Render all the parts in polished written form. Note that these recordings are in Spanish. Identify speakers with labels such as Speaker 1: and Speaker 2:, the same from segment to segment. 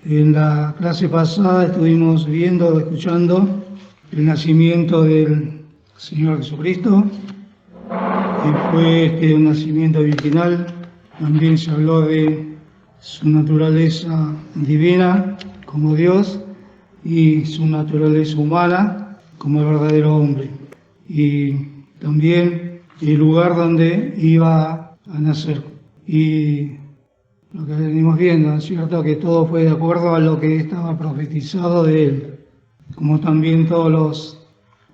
Speaker 1: En la clase pasada estuvimos viendo, escuchando el nacimiento del Señor Jesucristo, que fue un nacimiento virginal. También se habló de su naturaleza divina como Dios y su naturaleza humana como el verdadero hombre. Y también el lugar donde iba a nacer. Y lo que venimos viendo, es cierto que todo fue de acuerdo a lo que estaba profetizado de él, como también todos los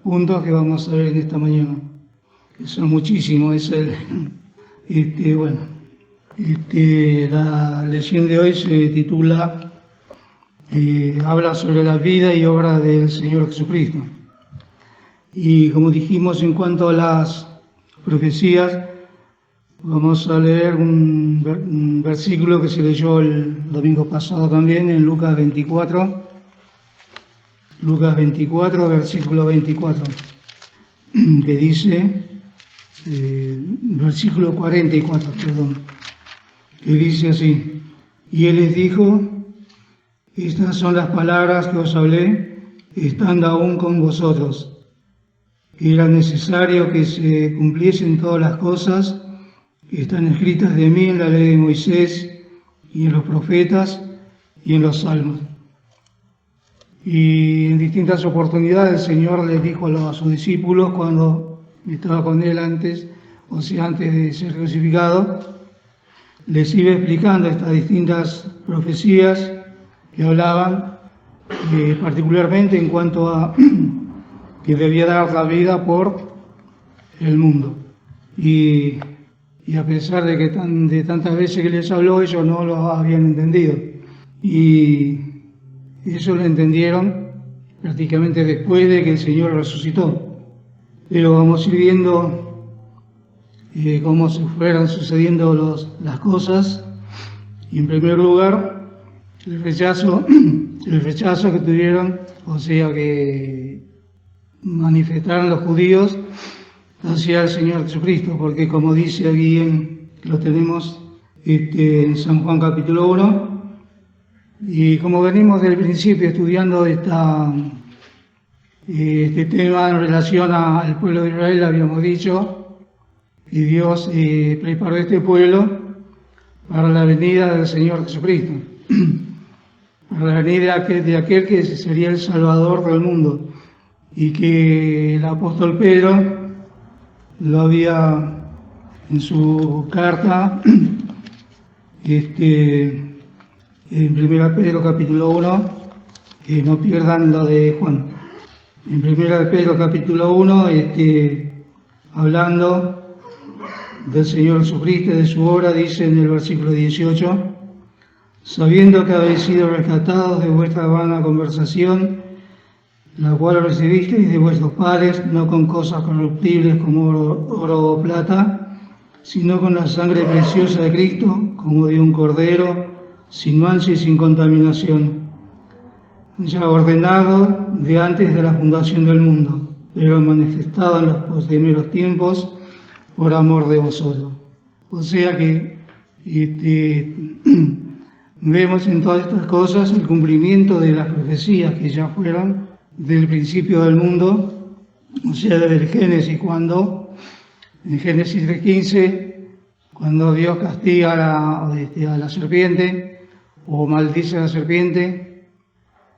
Speaker 1: puntos que vamos a ver en esta mañana, que son muchísimos. La lección de hoy se titula habla sobre la vida y obra del Señor Jesucristo. Y como dijimos, en cuanto a las profecías, vamos a leer un versículo que se leyó el domingo pasado también en Lucas 24, versículo 24, que dice, versículo 44, que dice así: y él les dijo, estas son las palabras que os hablé, estando aún con vosotros. Era necesario que se cumpliesen todas las cosas que están escritas de mí en la ley de Moisés y en los profetas y en los salmos. Y en distintas oportunidades el Señor les dijo a sus discípulos cuando estaba con él antes de ser crucificado, les iba explicando estas distintas profecías que hablaban particularmente en cuanto a que debía dar la vida por el mundo. Y a pesar de que de tantas veces que les habló, ellos no lo habían entendido. Y eso lo entendieron prácticamente después de que el Señor resucitó. Pero vamos a ir viendo cómo se fueron sucediendo las cosas. Y en primer lugar, el rechazo que tuvieron, o sea que manifestaron los judíos hacia el Señor Jesucristo, porque como dice aquí, lo tenemos en San Juan capítulo 1, y como venimos del principio estudiando este tema en relación al pueblo de Israel, habíamos dicho, y Dios preparó este pueblo para la venida del Señor Jesucristo, para la venida de aquel que sería el Salvador del mundo, y que el apóstol Pedro lo había en su carta, en 1 Pedro capítulo 1, que no pierdan lo de Juan. En 1 Pedro capítulo 1, hablando del Señor Jesucristo y de su obra, dice en el versículo 18, sabiendo que habéis sido rescatados de vuestra vana conversación, la cual recibisteis de vuestros padres, no con cosas corruptibles como oro o plata, sino con la sangre preciosa de Cristo, como de un cordero, sin mancha y sin contaminación, ya ordenado de antes de la fundación del mundo, pero manifestado en los postreros tiempos por amor de vosotros. O sea que vemos en todas estas cosas el cumplimiento de las profecías que ya fueron del principio del mundo, o sea, desde el Génesis, en Génesis 3:15, cuando Dios castiga a la serpiente, o maldice a la serpiente,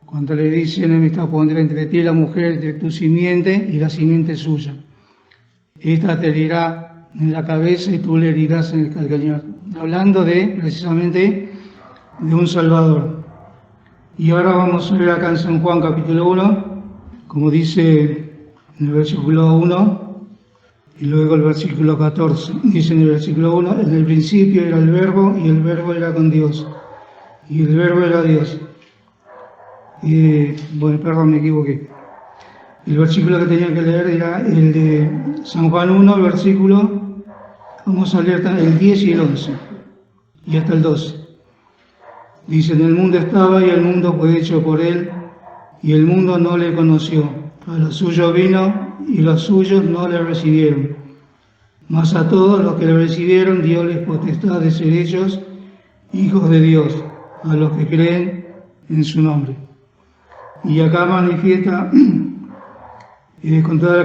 Speaker 1: cuando le dice, enemistad pondré entre ti y la mujer, entre tu simiente y la simiente suya. Esta te herirá en la cabeza y tú le herirás en el calcañar. Hablando precisamente de un Salvador. Y ahora vamos a ver acá en San Juan capítulo 1, como dice en el versículo 1 y luego el versículo 14. Dice en el versículo 1, en el principio era el Verbo y el Verbo era con Dios y el Verbo era Dios. Me equivoqué. El versículo que tenía que leer era el de San Juan 1, el versículo, vamos a leer el 10 y el 11 y hasta el 12. Dice, en el mundo estaba y el mundo fue hecho por él, y el mundo no le conoció. A los suyos vino y los suyos no le recibieron. Mas a todos los que le recibieron dio les potestad de ser hechos hijos de Dios, a los que creen en su nombre. Y acá manifiesta con toda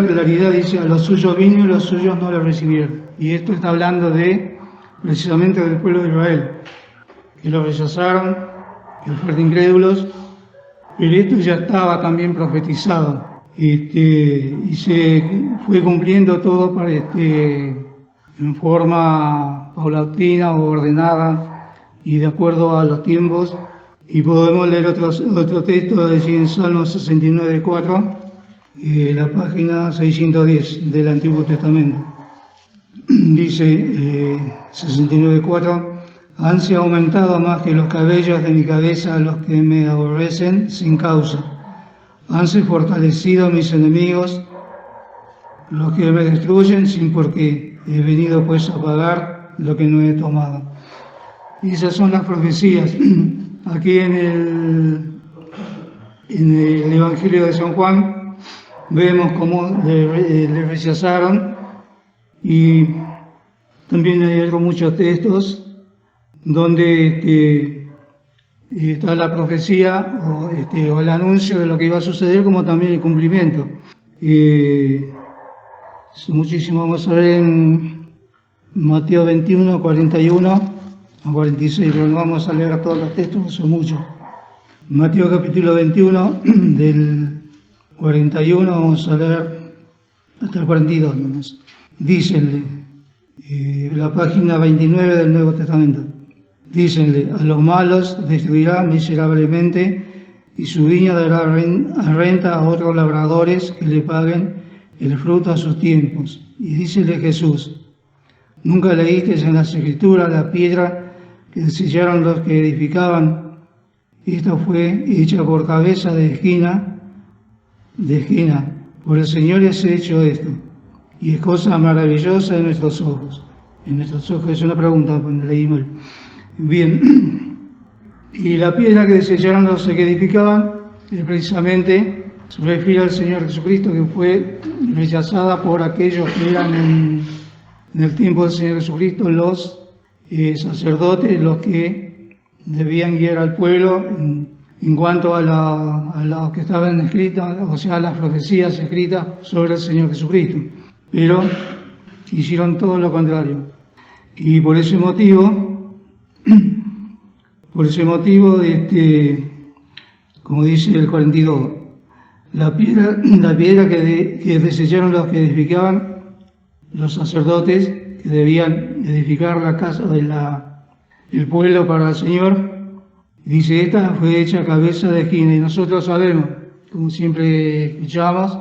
Speaker 1: claridad, dice, a los suyos vino y los suyos no lo recibieron. Y esto está hablando precisamente del pueblo de Israel, que lo rechazaron, que fueron incrédulos, pero esto ya estaba también profetizado. Y se fue cumpliendo todo en forma paulatina o ordenada y de acuerdo a los tiempos. Y podemos leer otro texto en Salmo 69:4, la página 610 del Antiguo Testamento. Dice 69:4: hanse aumentado más que los cabellos de mi cabeza los que me aborrecen sin causa. Hanse fortalecido mis enemigos, los que me destruyen sin porqué. He venido pues a pagar lo que no he tomado. Y esas son las profecías. Aquí en el Evangelio de San Juan vemos cómo le rechazaron, y también hay muchos textos donde está la profecía o el anuncio de lo que iba a suceder, como también el cumplimiento. Muchísimo vamos a ver en Mateo 21, 41 a 46, pero no vamos a leer todos los textos, son muchos. Mateo capítulo 21, del 41, vamos a leer hasta el 42 nomás. Dícenle, la página 29 del Nuevo Testamento. Dícenle, a los malos destruirá miserablemente, y su viña dará renta a otros labradores que le paguen el fruto a sus tiempos. Y dícele Jesús, ¿nunca leíste en las Escrituras la piedra que desecharon los que edificaban? Esta fue hecha por cabeza de esquina, por el Señor es hecho esto, y es cosa maravillosa en nuestros ojos. En nuestros ojos es una pregunta, cuando leímos. Bien, y la piedra que desecharon los que edificaban, precisamente se refiere al Señor Jesucristo, que fue rechazada por aquellos que eran en el tiempo del Señor Jesucristo los sacerdotes, los que debían guiar al pueblo en cuanto a lo que estaban escritas, o sea, las profecías escritas sobre el Señor Jesucristo. Pero hicieron todo lo contrario. Y por ese motivo, como dice el 42, la piedra que desecharon los que edificaban, los sacerdotes que debían edificar la casa del pueblo para el Señor, dice, esta fue hecha cabeza de esquina. Y nosotros sabemos, como siempre escuchamos,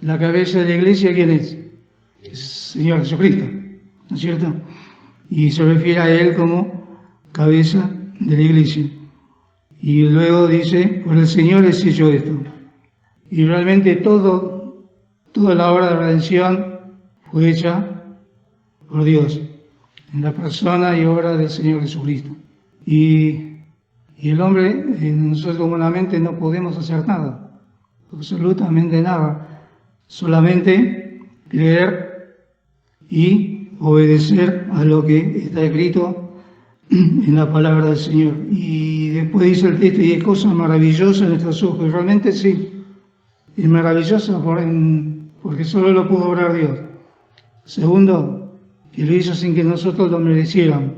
Speaker 1: la cabeza de la iglesia, ¿quién es? Es el Señor Jesucristo, ¿no es cierto? Y se refiere a Él como cabeza de la iglesia. Y luego dice, por el Señor es hecho esto. Y realmente toda la obra de redención fue hecha por Dios, en la persona y obra del Señor Jesucristo. Y el hombre, nosotros humanamente no podemos hacer nada, absolutamente nada, solamente creer y obedecer a lo que está escrito en la palabra del Señor. Y después dice el texto, y es cosa maravillosa en nuestros ojos. Y realmente sí, es maravillosa porque solo lo pudo obrar Dios. Segundo, que lo hizo sin que nosotros lo mereciéramos.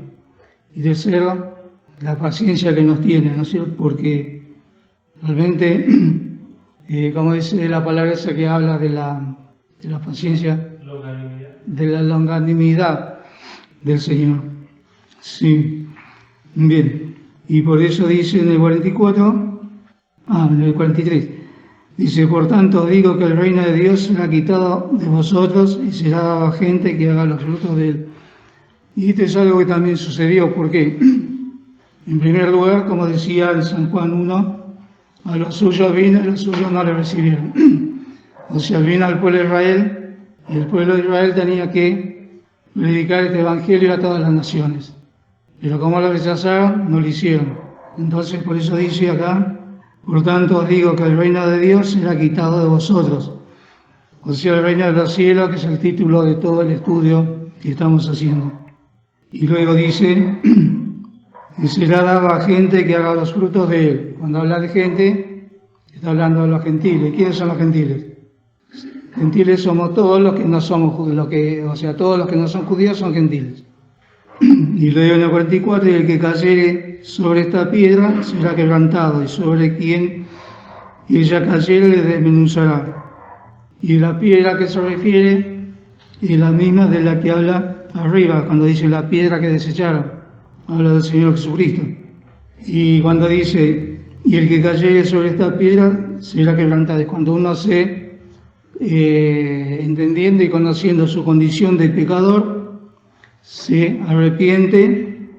Speaker 1: Y tercero, la paciencia que nos tiene, ¿no es cierto? Porque realmente, como dice la palabra esa que habla de la paciencia, de la longanimidad del Señor. Sí, bien. Y por eso dice en el 43, dice, por tanto digo que el reino de Dios será quitado de vosotros y será dado a gente que haga los frutos de él. Y esto es algo que también sucedió, porque en primer lugar, como decía en San Juan 1, a los suyos vino y los suyos no le recibieron. O sea, vino al pueblo de Israel, y el pueblo de Israel tenía que predicar este evangelio a todas las naciones. Pero como lo rechazaron, no lo hicieron. Entonces, por eso dice acá, por tanto os digo que el reino de Dios será quitado de vosotros. O sea, el reino de los cielos, que es el título de todo el estudio que estamos haciendo. Y luego dice, y será dado a gente que haga los frutos de él. Cuando habla de gente, está hablando de los gentiles. ¿Quiénes son los gentiles? Gentiles somos todos los que no somos judíos, todos los que no son judíos son gentiles. Y lo digo en el 44, y el que cayere sobre esta piedra será quebrantado, y sobre quien ella cayere le desmenuzará. Y la piedra que se refiere es la misma de la que habla arriba, cuando dice la piedra que desecharon, habla del Señor Jesucristo. Y cuando dice, y el que cayere sobre esta piedra será quebrantado, es cuando uno se entendiendo y conociendo su condición de pecador, se arrepiente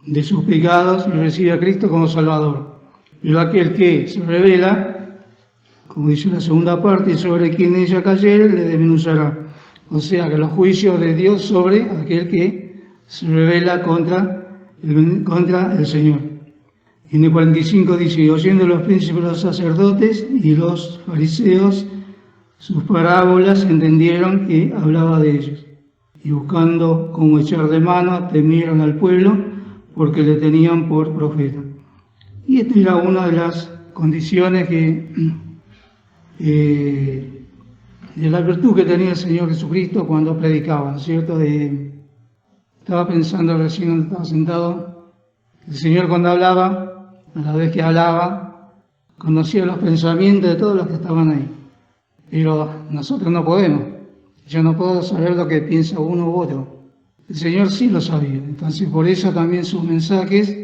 Speaker 1: de sus pecados y recibe a Cristo como Salvador. Pero aquel que se revela, como dice la segunda parte, sobre quien ella cayere, le desmenuzará. O sea, que los juicios de Dios sobre aquel que se revela contra el Señor. En el 45 dice, oyendo los príncipes, los sacerdotes y los fariseos sus parábolas, entendieron que hablaba de ellos. Y buscando cómo echar de mano, temieron al pueblo, porque le tenían por profeta. Y esta era una de las condiciones de la virtud que tenía el Señor Jesucristo cuando predicaba, ¿no es cierto? Estaba pensando recién cuando estaba sentado, el Señor cuando hablaba, a la vez que hablaba, conocía los pensamientos de todos los que estaban ahí. Pero nosotros no podemos. Yo no puedo saber lo que piensa uno u otro. El Señor sí lo sabía. Entonces, por eso también sus mensajes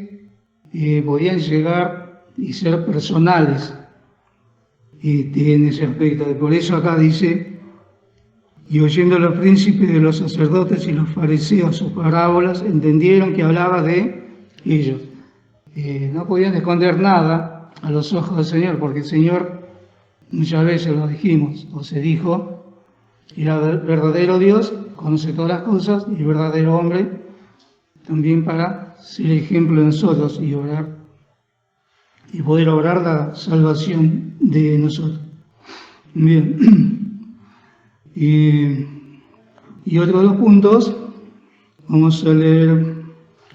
Speaker 1: podían llegar y ser personales en ese aspecto. Por eso acá dice, y oyendo los príncipes de los sacerdotes y los fariseos sus parábolas, entendieron que hablaba de ellos. No podían esconder nada a los ojos del Señor, porque el Señor, muchas veces lo dijimos, o se dijo, era verdadero Dios, conoce todas las cosas, y verdadero hombre, también para ser ejemplo de nosotros y obrar, y poder obrar la salvación de nosotros. Bien. Y otro de los puntos, vamos a leer.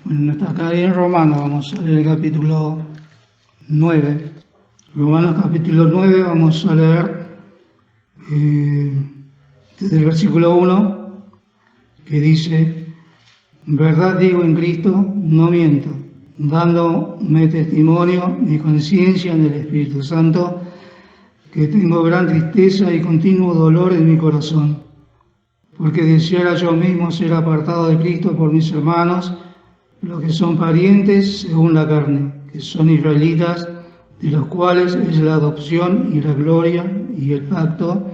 Speaker 1: Bueno, está acá en Romanos, vamos a leer el capítulo 9. Romanos capítulo 9, vamos a leer desde el versículo 1, que dice, verdad digo en Cristo, no miento, dándome testimonio mi conciencia en el Espíritu Santo, que tengo gran tristeza y continuo dolor en mi corazón, porque deseara yo mismo ser apartado de Cristo por mis hermanos, los que son parientes según la carne, que son israelitas, de los cuales es la adopción y la gloria y el pacto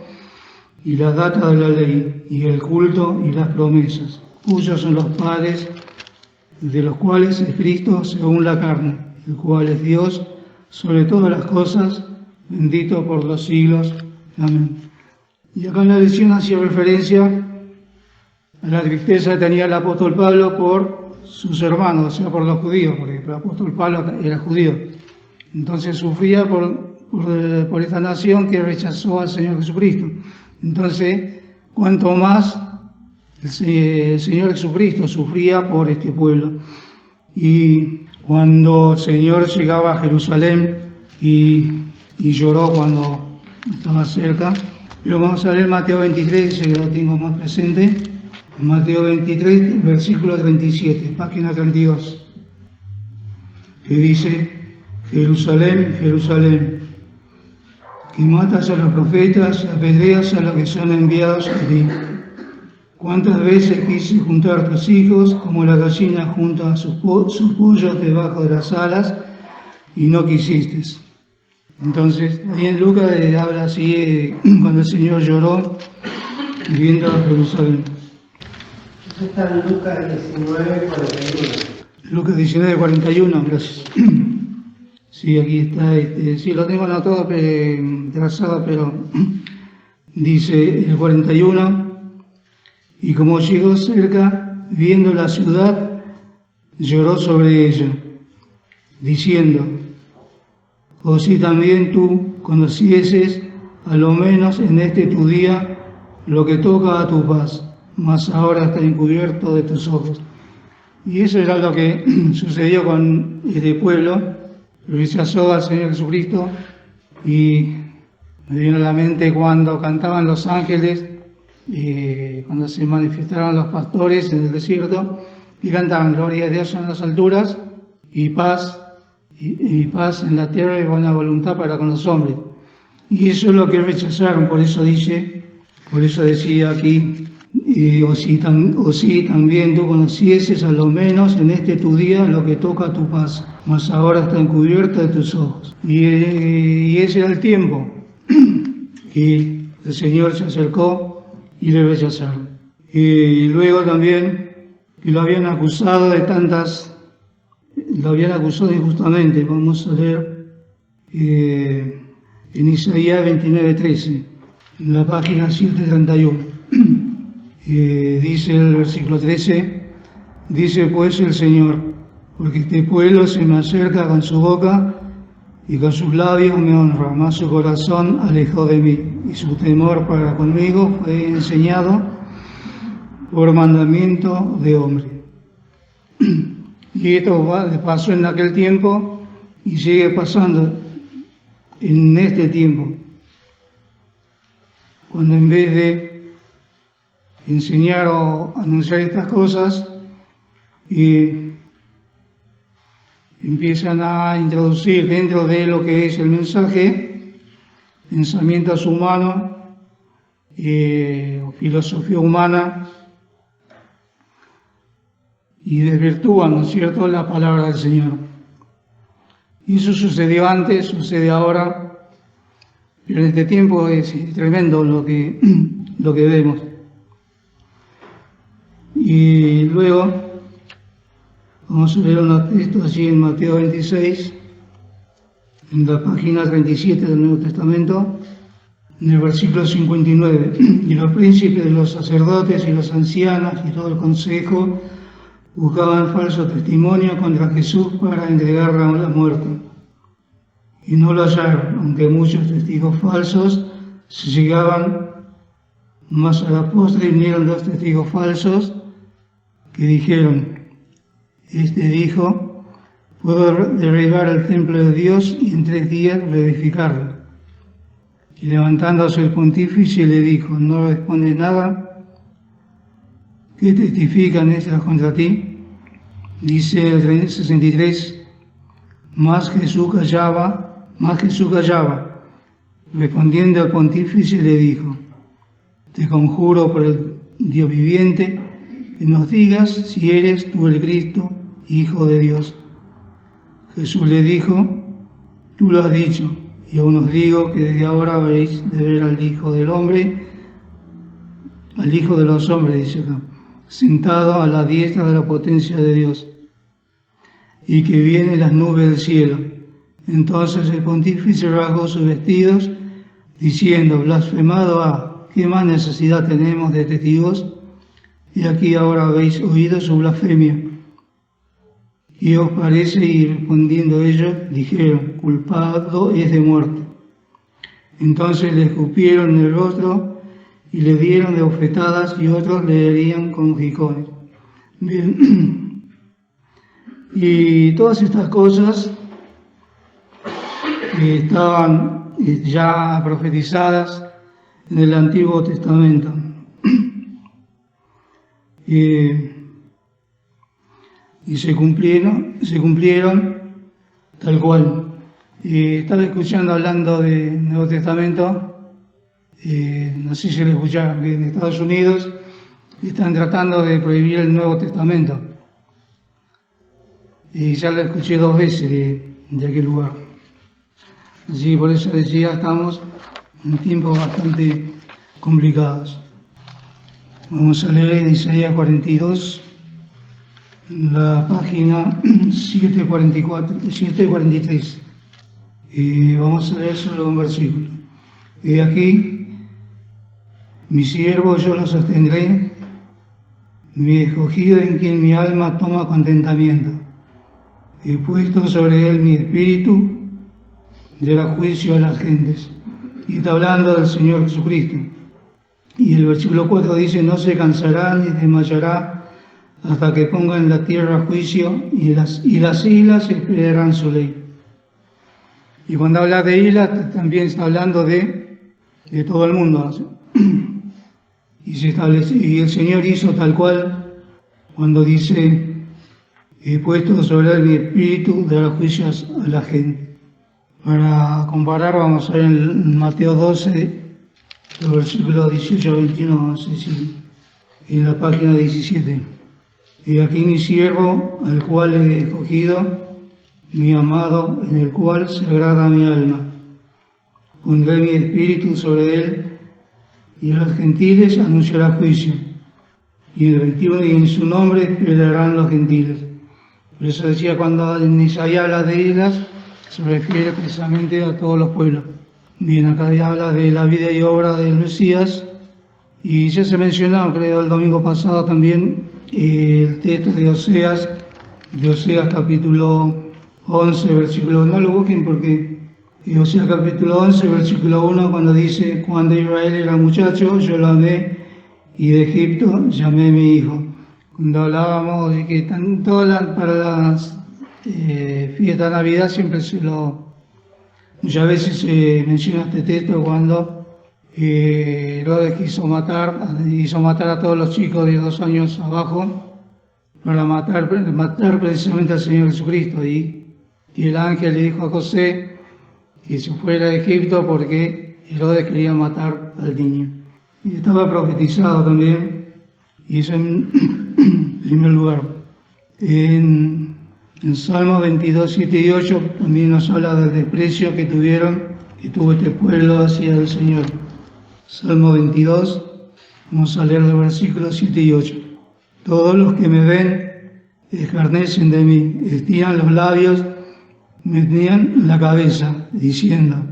Speaker 1: y la data de la ley y el culto y las promesas, cuyos son los padres, de los cuales es Cristo según la carne, el cual es Dios sobre todas las cosas, bendito por los siglos. Amén. Y acá en la lección hacía referencia a la tristeza que tenía el apóstol Pablo por sus hermanos, o sea, por los judíos, porque el apóstol Pablo era judío. Entonces sufría por esta nación que rechazó al Señor Jesucristo. Entonces, cuanto más el Señor Jesucristo sufría por este pueblo. Y cuando el Señor llegaba a Jerusalén y lloró cuando estaba cerca, pero vamos a leer Mateo 23, que lo tengo más presente. Mateo 23, versículo 37, página 32, que dice, Jerusalén, Jerusalén, que matas a los profetas y apedreas a los que son enviados a ti. ¿Cuántas veces quise juntar tus hijos como la gallina junta sus pollos debajo de las alas y no quisiste? Entonces, ahí en Lucas habla así cuando el Señor lloró viendo a Jerusalén.
Speaker 2: Está en Lucas 19:41.
Speaker 1: Lucas 19:41, gracias. Sí, aquí está, sí, lo tengo anotado, trazado, pero dice el 41, y como llegó cerca, viendo la ciudad, lloró sobre ella, diciendo, o si también tú conocieses, a lo menos en este tu día, lo que toca a tu paz, mas ahora está encubierto de tus ojos. Y eso era lo que sucedió con este pueblo. Rechazó al Señor Jesucristo y me vino a la mente cuando cantaban los ángeles, cuando se manifestaron los pastores en el desierto y cantaban gloria a Dios en las alturas y paz en la tierra y buena voluntad para con los hombres. Y eso es lo que rechazaron, por eso decía aquí, o si también tú conocieses a lo menos en este tu día lo que toca a tu paz, mas ahora está encubierta de tus ojos. Y ese era el tiempo que el Señor se acercó y le rechazaron. Y luego también que lo habían acusado injustamente. Vamos a leer en Isaías 29:13, en la página 731. Dice el versículo 13, dice pues el Señor, porque este pueblo se me acerca con su boca y con sus labios me honra, mas su corazón alejó de mí, y su temor para conmigo fue enseñado por mandamiento de hombre. Y esto pasó en aquel tiempo y sigue pasando en este tiempo, cuando en vez de enseñar o anunciar estas cosas, empiezan a introducir dentro de lo que es el mensaje pensamientos humanos o filosofía humana y desvirtúan, ¿no es cierto?, la palabra del Señor. Y eso sucedió antes, sucede ahora, pero en este tiempo es tremendo lo que vemos. Y luego vamos a leer unos textos allí en Mateo 26, en la página 37 del Nuevo Testamento, en el versículo 59. Y los príncipes de los sacerdotes y los ancianos y todo el consejo buscaban falso testimonio contra Jesús para entregarlo a la muerte. Y no lo hallaron, aunque muchos testigos falsos se llegaban, mas a la postre vinieron 2 testigos falsos que dijeron: este dijo, puedo derribar el templo de Dios y en 3 días reedificarlo. Y levantándose el pontífice le dijo: ¿no respondes nada? ¿Qué testifican estas contra ti? Dice el 63, más Jesús callaba. Respondiendo al pontífice le dijo: te conjuro por el Dios viviente, que nos digas si eres tú el Cristo, Hijo de Dios. Jesús le dijo: tú lo has dicho, y aún os digo que desde ahora habréis de ver al Hijo del Hombre, al Hijo de los hombres, dice acá, sentado a la diestra de la potencia de Dios, y que viene en las nubes del cielo. Entonces el pontífice rasgó sus vestidos, diciendo: blasfemado ha, ¿qué más necesidad tenemos de testigos? Y aquí ahora habéis oído su blasfemia. ¿Qué os parece? Y respondiendo ellos, dijeron: culpado es de muerte. Entonces le escupieron en el rostro y le dieron de bofetadas, y otros le herían con jicones. Bien. Y todas estas cosas estaban ya profetizadas en el Antiguo Testamento. Y se cumplieron tal cual. Estaba escuchando hablando del Nuevo Testamento, no sé si lo escucharon, que en Estados Unidos están tratando de prohibir el Nuevo Testamento. Y ya lo escuché 2 veces de aquel lugar. Así, por eso decía, estamos en tiempos bastante complicados. Vamos a leer en Isaías 42, la página 743. Y vamos a leer solo un versículo. He aquí, mi siervo yo lo sostendré, mi escogido en quien mi alma toma contentamiento. He puesto sobre él mi espíritu, dará juicio a las gentes. Y está hablando del Señor Jesucristo. Y el versículo 4 dice: no se cansará ni desmayará hasta que ponga en la tierra juicio, y las islas esperarán su ley. Y cuando habla de islas, también está hablando de todo el mundo. Y el Señor hizo tal cual cuando dice: he puesto sobre él mi espíritu de dar juicios a la gente. Para comparar, vamos a ver en Mateo 12, los versículos 18 a 21, no sé si en la página 17. Y aquí mi siervo, al cual he escogido, mi amado, en el cual se agrada mi alma. Pondré mi espíritu sobre él, y a los gentiles anunciará juicio. Y en el 21, y en su nombre esperarán los gentiles. Por eso decía, cuando en Isaías habla de islas, se refiere precisamente a todos los pueblos. Bien, acá ya habla de la vida y obra del Mesías, y ya se mencionó, creo, el domingo pasado también, el texto de Oseas capítulo 11, versículo 1. No lo busquen porque Oseas capítulo 11, versículo 1, cuando dice: cuando Israel era muchacho, yo lo amé, y de Egipto llamé a mi hijo. Cuando hablábamos de que para las fiestas de Navidad siempre muchas veces se menciona este texto cuando Herodes hizo matar a todos los chicos de 2 años abajo para matar precisamente al Señor Jesucristo. Y el ángel le dijo a José que se fuera de Egipto porque Herodes quería matar al niño. Y estaba profetizado también, y eso en primer lugar. En Salmo 22, 7 y 8 también nos habla del desprecio que tuvo este pueblo hacia el Señor. Salmo 22, vamos a leer los versículos 7 y 8. Todos los que me ven escarnecen de mí, estiran los labios, menean la cabeza, diciendo: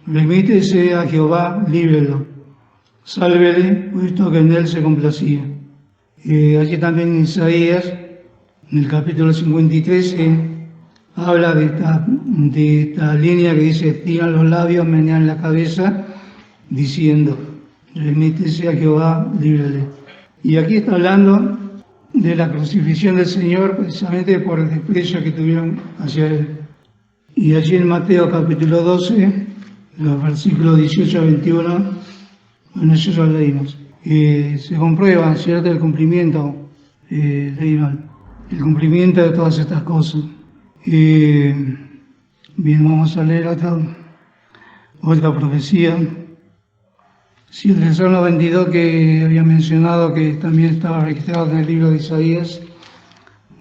Speaker 1: remítese a Jehová, líbrelo, sálvele, puesto que en él se complacía. Aquí también en Isaías, en el capítulo 53, habla de esta línea que dice: estiran los labios, menean la cabeza, diciendo: remítese a Jehová, líbrele. Y aquí está hablando de la crucifixión del Señor, precisamente por el desprecio que tuvieron hacia él. Y allí en Mateo capítulo 12, los versículos 18 a 21, bueno, eso ya lo leímos. Se comprueba, ¿cierto?, el cumplimiento, el cumplimiento de todas estas cosas. Bien, vamos a leer otra profecía. Sí, el Salmo 22 que había mencionado, que también estaba registrado en el libro de Isaías.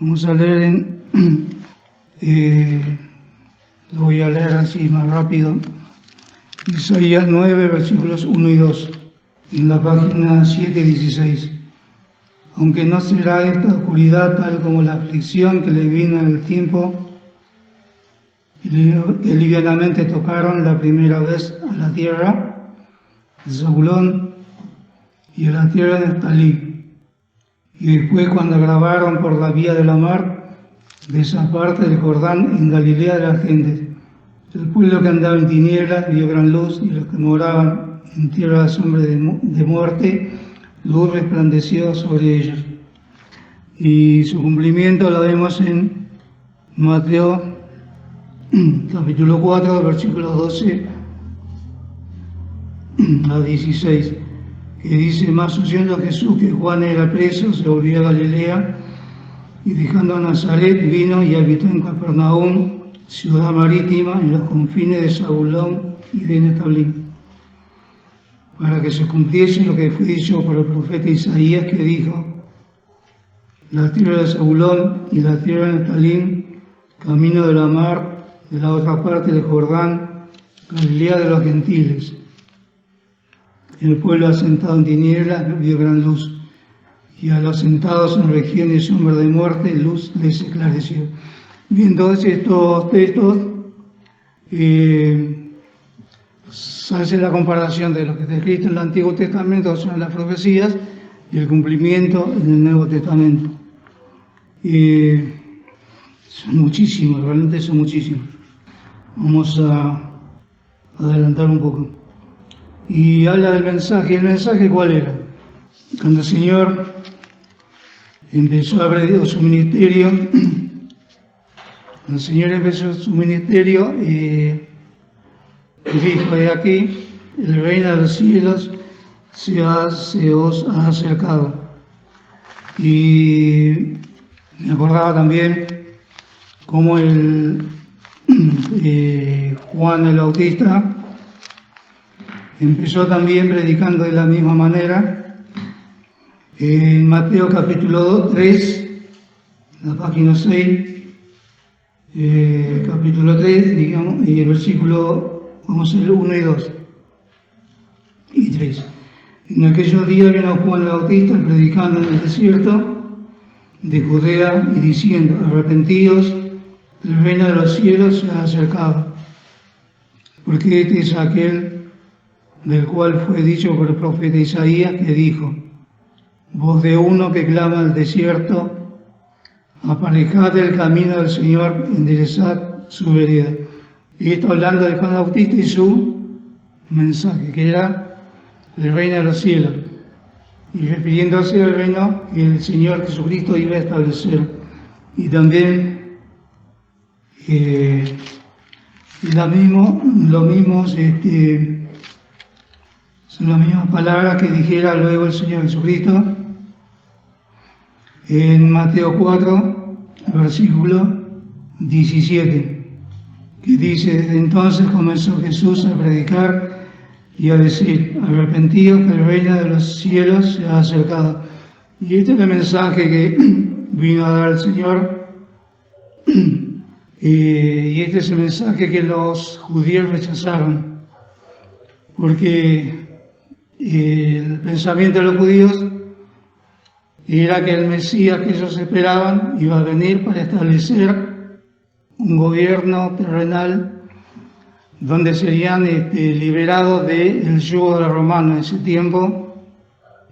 Speaker 1: Vamos a leer lo voy a leer así más rápido. Isaías 9, versículos 1 y 2, en la página 716. Aunque no será esta oscuridad tal como la aflicción que le vino en el tiempo que livianamente tocaron la primera vez a la tierra de Zabulón y a la tierra de Neftalí, y después cuando grabaron por la vía de la mar de esa parte del Jordán en Galilea de las gentes. El pueblo que andaba en tinieblas vio gran luz, y los que moraban en tierra de sombra de muerte, luz resplandeció sobre ellos. Y su cumplimiento lo vemos en Mateo capítulo 4, versículos 12 a 16, que dice: más oyendo Jesús que Juan era preso, se volvió a Galilea, y dejando a Nazaret vino y habitó en Capernaum, ciudad marítima, en los confines de Zabulón y de Neftalí, para que se cumpliese lo que fue dicho por el profeta Isaías, que dijo: la tierra de Zabulón y la tierra de Neftalí, camino de la mar, de la otra parte del Jordán, Galilea de los gentiles. El pueblo asentado en tinieblas vio gran luz, y a los asentados en regiones de sombra de muerte, luz les esclareció. Bien, todos estos textos se hace la comparación de lo que está escrito en el Antiguo Testamento, son las profecías, y el cumplimiento en el Nuevo Testamento. Son muchísimos, realmente son muchísimos. Vamos a adelantar un poco. Y habla del mensaje. ¿El mensaje cuál era? Cuando el Señor empezó a predicar su ministerio. El Señor empezó su ministerio y dijo: de aquí, el reino de los cielos se os ha acercado. Y me acordaba también cómo Juan el Bautista empezó también predicando de la misma manera. En Mateo capítulo 3, la página 6, capítulo 3, digamos, y el versículo, vamos a leer 1 y 2 y 3. En aquellos días vino Juan el Bautista predicando en el desierto de Judea y diciendo: arrepentíos, el reino de los cielos se ha acercado. Porque este es aquel del cual fue dicho por el profeta Isaías, que dijo: voz de uno que clama al desierto, aparejad el camino del Señor, enderezad su vereda. Y esto hablando de Juan Bautista y su mensaje, que era el reino de los cielos, y refiriéndose al reino que el Señor Jesucristo iba a establecer. Y también son las mismas palabras que dijera luego el Señor Jesucristo en Mateo 4, versículo 17, que dice: desde entonces comenzó Jesús a predicar y a decir: arrepentíos, que el reino de los cielos se ha acercado. Y este es el mensaje que vino a dar el Señor, y este es el mensaje que los judíos rechazaron, porque el pensamiento de los judíos era que el Mesías que ellos esperaban iba a venir para establecer un gobierno terrenal donde serían liberados del yugo de los romanos. En ese tiempo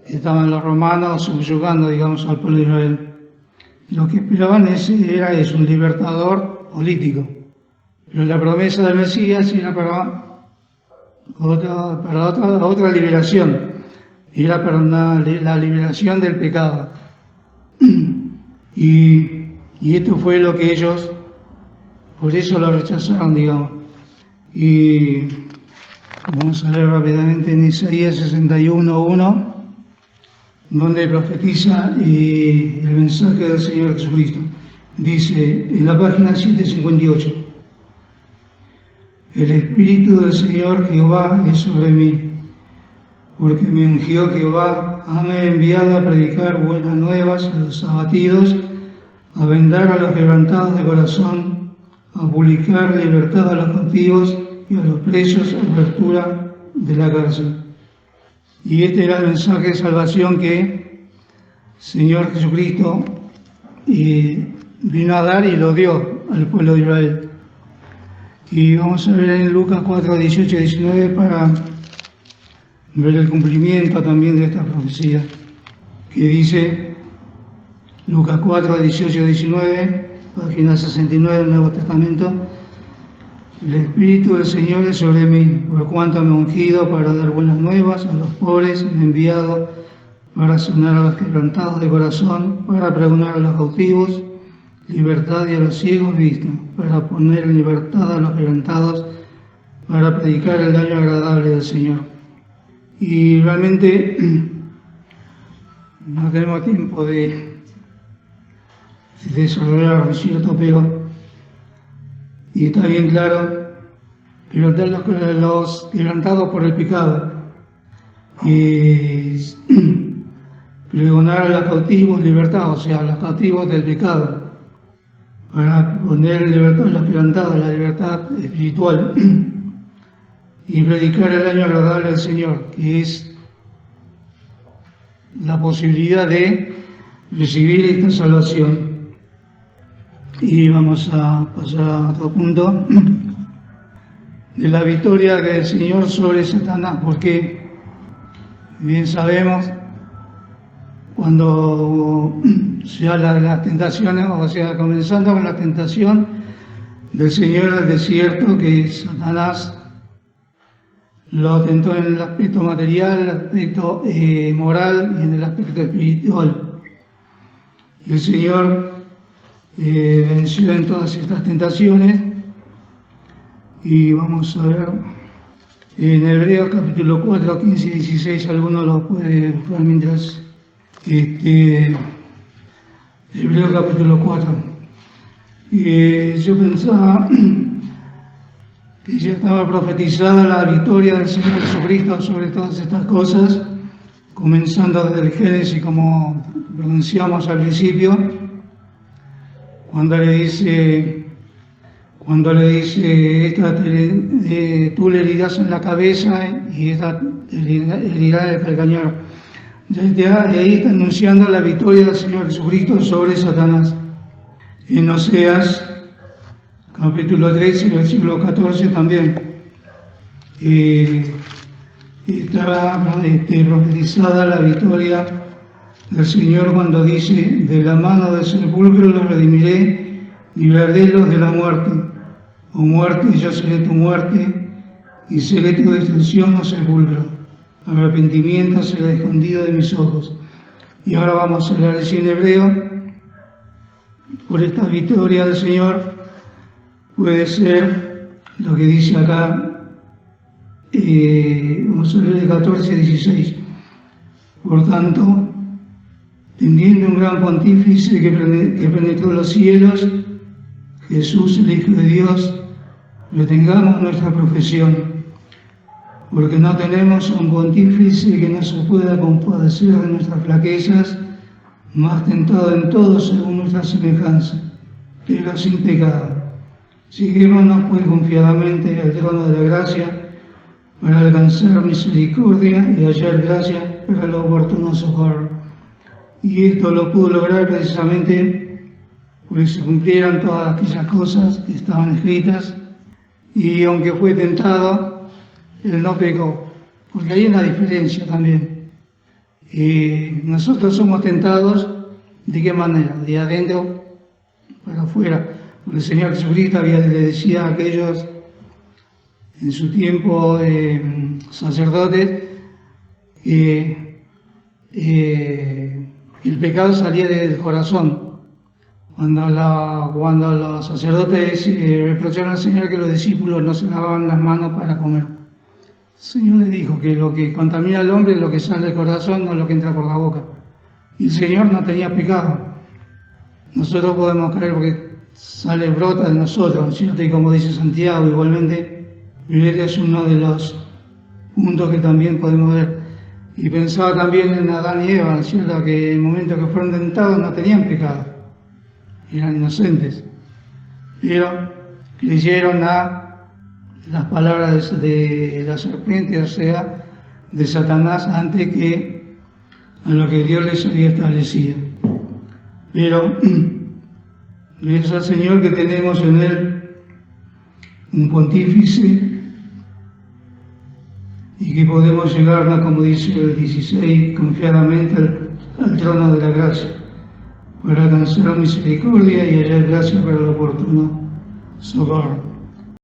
Speaker 1: estaban los romanos subyugando, digamos, al pueblo de Israel. Lo que esperaban era un libertador político, pero la promesa del Mesías era para otra liberación, era para la liberación del pecado. Y esto fue lo que ellos, por eso lo rechazaron, digamos. Y vamos a leer rápidamente en Isaías 61:1, donde profetiza el mensaje del Señor Jesucristo. Dice en la página 758: el Espíritu del Señor Jehová es sobre mí, porque me ungió Jehová, me enviado a predicar buenas nuevas a los abatidos, a vendar a los quebrantados de corazón, a publicar libertad a los cautivos y a los presos, apertura de la cárcel. Y este era el mensaje de salvación que el Señor Jesucristo vino a dar y lo dio al pueblo de Israel. Y vamos a ver en Lucas 4, 18 y 19 para ver el cumplimiento también de esta profecía, que dice Lucas 4, 18 y 19, página 69 del Nuevo Testamento: el Espíritu del Señor es sobre mí, por cuanto me ha ungido para dar buenas nuevas a los pobres, me ha enviado para sanar a los quebrantados de corazón, para pregonar a los cautivos libertad y a los ciegos vista, para poner en libertad a los quebrantados, para predicar el año agradable del Señor. Y realmente no tenemos tiempo de desarrollar, ¿cierto? Pero, y está bien claro, pero los quebrantados por el pecado, pregonar a los cautivos libertad, o sea, a los cautivos del pecado, para poner en libertad a los quebrantados, la libertad espiritual, y predicar el año agradable del Señor, que es la posibilidad de recibir esta salvación. Y vamos a pasar a otro punto de la victoria del Señor sobre Satanás, porque bien sabemos, cuando se habla de las tentaciones, o sea, comenzando con la tentación del Señor al desierto, que Satanás lo tentó en el aspecto material, el aspecto moral y en el aspecto espiritual. El Señor venció en todas estas tentaciones. Y vamos a ver en Hebreos capítulo 4, 15 y 16, alguno lo puede buscar mientras. Hebreos capítulo 4. Yo pensaba que ya estaba profetizada la victoria del Señor Jesucristo sobre todas estas cosas, comenzando desde el Génesis, como pronunciamos al principio, cuando le dice, tú le herirás en la cabeza y esta herirá en el calcañar. Desde ahí está anunciando la victoria del Señor Jesucristo sobre Satanás. En Oseas, capítulo 13, versículo 14 también, está profetizada la victoria del Señor cuando dice, de la mano del sepulcro los redimiré, libraré-los de la muerte. Oh muerte, yo seré tu muerte, y seré tu destrucción, oh sepulcro. Arrepentimiento será escondido de mis ojos. Y ahora vamos a hablar en hebreo. Por esta victoria del Señor puede ser lo que dice acá, vamos a leer el 14 y 16. Por tanto, teniendo un gran pontífice que penetró los cielos, Jesús, el Hijo de Dios, retengamos nuestra profesión, porque no tenemos un pontífice que no se pueda compadecer de nuestras flaquezas, más tentado en todo según nuestra semejanza, pero sin pecado. Siguiémonos pues confiadamente al trono de la gracia, para alcanzar misericordia y hallar gracia para el oportuno socorro. Y esto lo pudo lograr precisamente porque se cumplieran todas aquellas cosas que estaban escritas, y aunque fue tentado, él no pecó, porque hay una diferencia también. Nosotros somos tentados, ¿de qué manera? De adentro para afuera. Porque el Señor Jesucristo le decía a aquellos en su tiempo sacerdotes que el pecado salía del corazón. Cuando los sacerdotes reprocharon al Señor que los discípulos no se lavaban las manos para comer, el Señor le dijo que lo que contamina al hombre es lo que sale del corazón, no lo que entra por la boca. Y el Señor no tenía pecado. Nosotros podemos creer porque brota de nosotros, ¿cierto? Y como dice Santiago, igualmente, él es uno de los puntos que también podemos ver. Y pensaba también en Adán y Eva, ¿cierto? Que en el momento que fueron tentados no tenían pecado, eran inocentes, pero creyeron a las palabras de la serpiente, o sea, de Satanás, antes que a lo que Dios les había establecido. Pero gracias al Señor que tenemos en Él un pontífice y que podemos llegarnos, como dice el 16, confiadamente al trono de la gracia, para alcanzar misericordia y hallar gracia para el oportuno socorro.